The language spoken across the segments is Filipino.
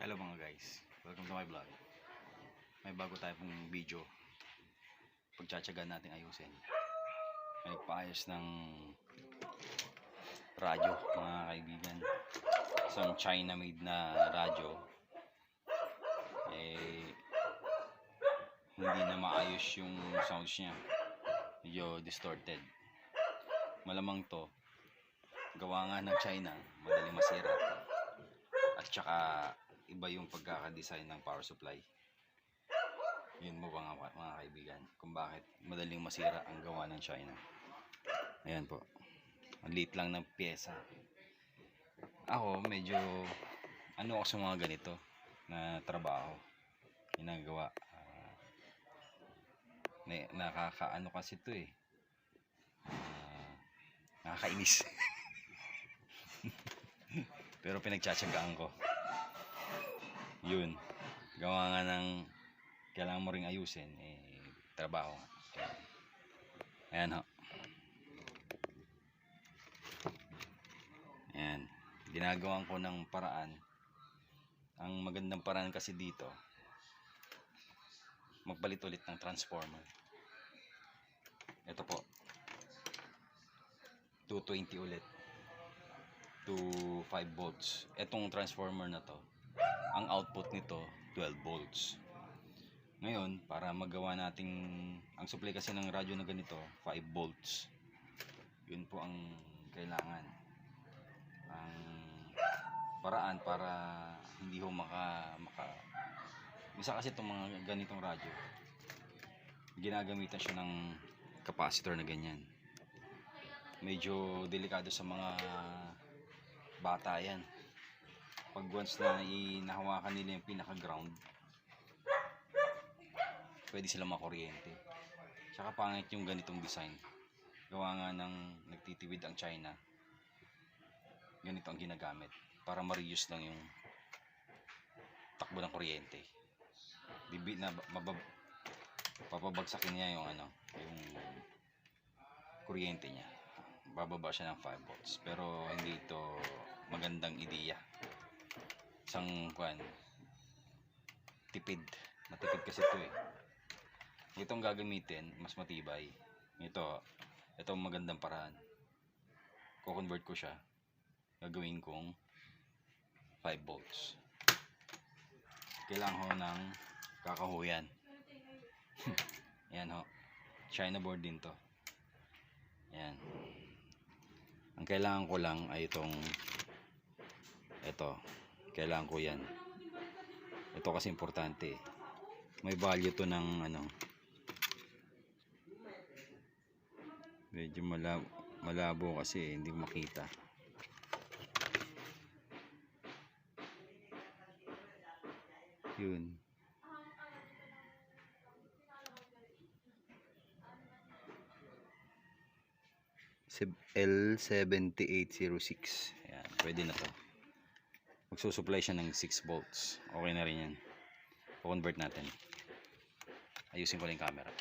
Hello mga guys, welcome to my vlog. May bago tayo pong video. Pagtsatsagaan natin ayusin. May nagpaayos ng radyo mga kaibigan. Isang China made na radyo. Hindi na maayos yung sounds niya. Medyo distorted. Malamang to gawa nga ng China, madaling masira. At saka iba yung pagkakadesign ng power supply. Yun mo ba nga mga kaibigan, kung bakit madaling masira ang gawa ng China. Ayan po, ang liit lang ng pyesa. Ako medyo ako sa mga ganito na trabaho ginagawa. Nakakaano kasi ito nakakainis. Pero pinagtsatsagaan ko. Yun, gawa nga ng kailangan mo ring ayusin, trabaho. Ayan ho. Ayan, ginagawan ko ng paraan. Ang magandang paraan kasi dito, magpalit ulit ng transformer. Ito po, 220 ulit to 5 volts. Etong transformer na to, ang output nito 12 volts. Ngayon, para magawa nating ang supply kasi ng radyo na ganito 5 volts. Yun po ang kailangan. Ang paraan para hindi ho isa kasi itong mga ganitong radyo, ginagamitan siya ng capacitor na ganyan. Medyo delikado sa mga bata yan. Pag once na inahawakan nila yung pinaka ground, pwede silang makuryente. Tsaka pangit yung ganitong design. Gawa nga ng nagtitiwid ang China, ganito ang ginagamit para ma-reuse lang yung takbo ng kuryente. Papabagsakin niya yung yung kuryente niya. Bababa siya ng 5 volts. Pero hindi ito magandang ideya. Isang tipid. Matipid kasi ito Itong gagamitin, mas matibay. Ito magandang paraan. Ko-convert ko siya. Gagawin kong 5 volts. Kailangan ho ng kakahuyan. Yan ho. China board din to. Yan. Ang kailangan ko lang ay ito. Kailangan ko yan. Ito kasi importante. May value to ng medyo malabo kasi hindi makita. Yun. L7806. Ayan, pwede na to. Magsusupply siya ng 6 volts. Okay na rin yan. Po-convert natin. Ayusin ko lang yung camera.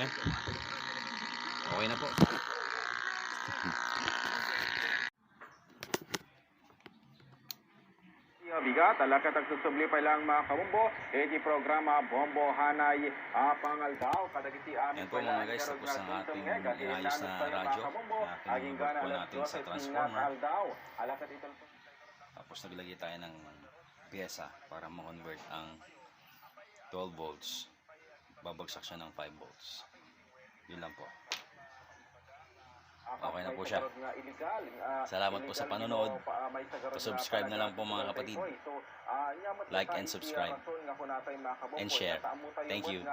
na. Okay na po. Bigat, alakat ang susubli pa lang mga kabumbo, edi programa Bombo Hanay Pangaldaw, kadagiti amin Yan po mga guys, tapos ang ating inayos na radyo na pinag-work po natin sa transformer. Tapos naglagay tayo ng pyesa para ma-convert ang 12 volts. Babagsak siya ng 5 volts. Yun lang po. Okay na po siya. Salamat po sa panonood. Pa-subscribe na lang po mga kapatid. Like and subscribe. And share. Thank you.